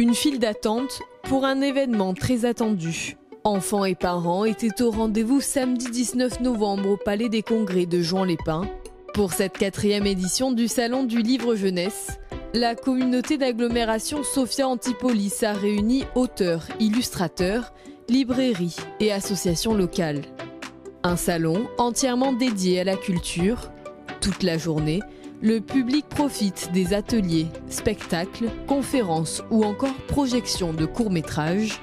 Une file d'attente pour un événement très attendu. Enfants et parents étaient au rendez-vous samedi 19 novembre au Palais des Congrès de Juan-les-Pins. Pour cette 4e édition du Salon du Livre Jeunesse, la communauté d'agglomération Sophia Antipolis a réuni auteurs, illustrateurs, librairies et associations locales. Un salon entièrement dédié à la culture. Toute la journée, le public profite des ateliers, spectacles, conférences ou encore projections de courts-métrages.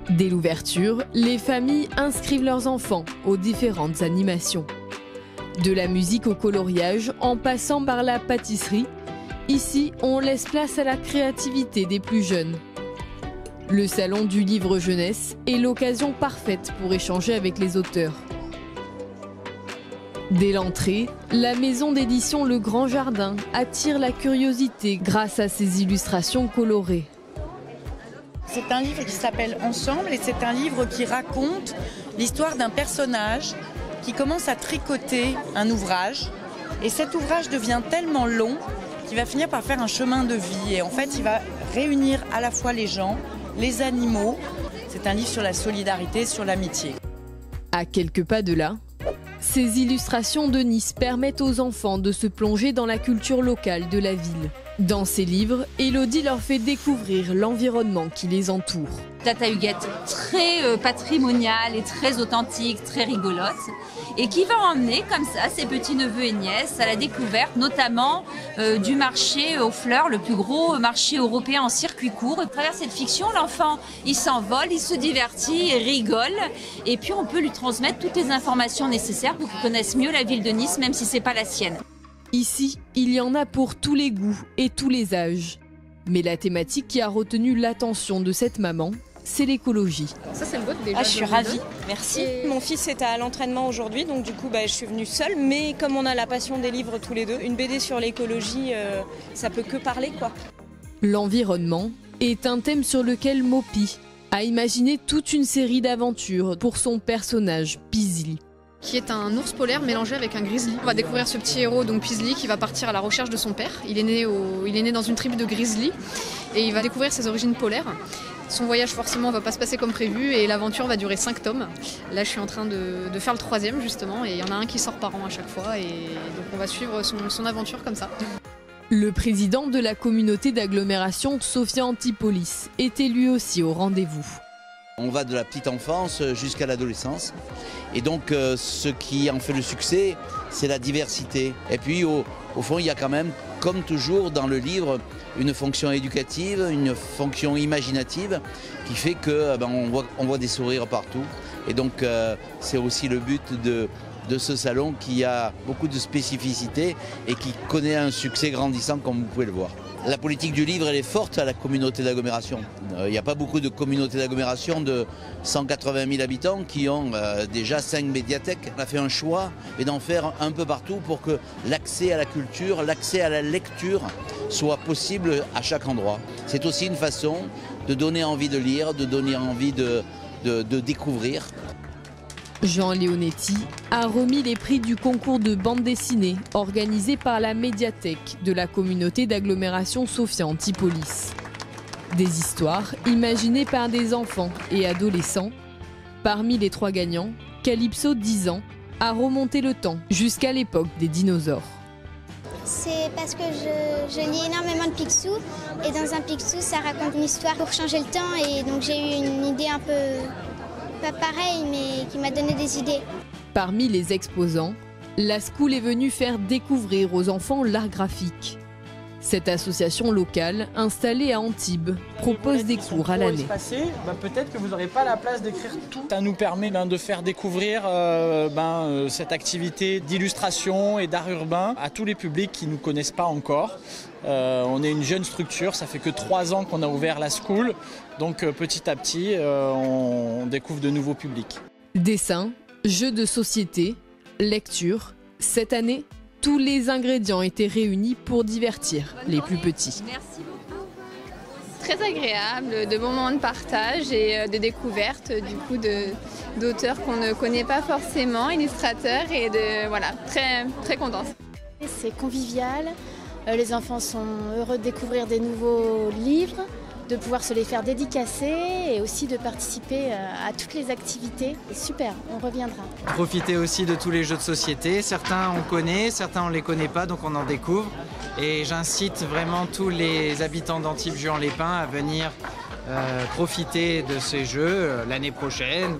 Dès l'ouverture, les familles inscrivent leurs enfants aux différentes animations. De la musique au coloriage, en passant par la pâtisserie, ici, on laisse place à la créativité des plus jeunes. Le Salon du Livre Jeunesse est l'occasion parfaite pour échanger avec les auteurs. Dès l'entrée, la maison d'édition Le Grand Jardin attire la curiosité grâce à ses illustrations colorées. C'est un livre qui s'appelle Ensemble et c'est un livre qui raconte l'histoire d'un personnage qui commence à tricoter un ouvrage. Et cet ouvrage devient tellement long qu'il va finir par faire un chemin de vie. Et en fait, il va réunir à la fois les gens, les animaux. C'est un livre sur la solidarité, sur l'amitié. À quelques pas de là, ces illustrations de Nice permettent aux enfants de se plonger dans la culture locale de la ville. Dans ses livres, Élodie leur fait découvrir l'environnement qui les entoure. Tata Huguette, très patrimoniale et très authentique, très rigolote, et qui va emmener comme ça ses petits-neveux et nièces à la découverte, notamment du marché aux fleurs, le plus gros marché européen en circuit court. À travers cette fiction, l'enfant, il s'envole, il se divertit, il rigole, et puis on peut lui transmettre toutes les informations nécessaires pour qu'il connaisse mieux la ville de Nice, même si c'est pas la sienne. Ici, il y en a pour tous les goûts et tous les âges. Mais la thématique qui a retenu l'attention de cette maman, c'est l'écologie. Ça, c'est le vôtre déjà. Je suis ravie, merci. Et... Mon fils est à l'entraînement aujourd'hui, donc du coup je suis venue seule. Mais comme on a la passion des livres tous les deux, une BD sur l'écologie, ça peut que parler, quoi. L'environnement est un thème sur lequel Mopi a imaginé toute une série d'aventures pour son personnage Pizli, qui est un ours polaire mélangé avec un grizzly. On va découvrir ce petit héros, donc Pizli, qui va partir à la recherche de son père. Il est né dans une tribu de grizzly et il va découvrir ses origines polaires. Son voyage forcément va pas se passer comme prévu et l'aventure va durer 5 tomes. Là je suis en train de faire le 3e justement et il y en a un qui sort par an à chaque fois et donc on va suivre son aventure comme ça. Le président de la communauté d'agglomération Sophia Antipolis était lui aussi au rendez-vous. On va de la petite enfance jusqu'à l'adolescence. Et donc ce qui en fait le succès, c'est la diversité. Et puis au fond, il y a quand même, comme toujours dans le livre, une fonction éducative, une fonction imaginative qui fait que on voit des sourires partout. Et donc c'est aussi le but de ce salon qui a beaucoup de spécificités et qui connaît un succès grandissant comme vous pouvez le voir. La politique du livre, elle est forte à la communauté d'agglomération. Il n'y a pas beaucoup de communautés d'agglomération de 180 000 habitants qui ont déjà 5 médiathèques. On a fait un choix et d'en faire un peu partout pour que l'accès à la culture, l'accès à la lecture soit possible à chaque endroit. C'est aussi une façon de donner envie de lire, de donner envie de découvrir. Jean Leonetti a remis les prix du concours de bande dessinée organisé par la médiathèque de la communauté d'agglomération Sophia Antipolis. Des histoires imaginées par des enfants et adolescents. Parmi les 3 gagnants, Calypso, 10 ans, a remonté le temps jusqu'à l'époque des dinosaures. C'est parce que je lis énormément de Picsou et dans un Picsou ça raconte une histoire pour changer le temps et donc j'ai eu une idée un peu... pas pareil, mais qui m'a donné des idées. Parmi les exposants, la School est venue faire découvrir aux enfants l'art graphique. Cette association locale, installée à Antibes, propose des cours à l'année. Peut-être que vous n'aurez pas la place d'écrire tout. Ça nous permet de faire découvrir cette activité d'illustration et d'art urbain à tous les publics qui ne nous connaissent pas encore. On est une jeune structure, ça fait que 3 ans qu'on a ouvert la School, donc petit à petit on découvre de nouveaux publics. Dessin, jeux de société, lecture, cette année, tous les ingrédients étaient réunis pour divertir les plus petits. Merci beaucoup. Très agréable, de moments de partage et de découverte du coup d'auteurs qu'on ne connaît pas forcément, illustrateurs et très, très contente. C'est convivial, les enfants sont heureux de découvrir des nouveaux livres, de pouvoir se les faire dédicacer et aussi de participer à toutes les activités. Super, on reviendra. Profiter aussi de tous les jeux de société. Certains on connaît, certains on les connaît pas, donc on en découvre. Et j'incite vraiment tous les habitants d'Antibes-Juan-les-Pins à venir profiter de ces jeux l'année prochaine.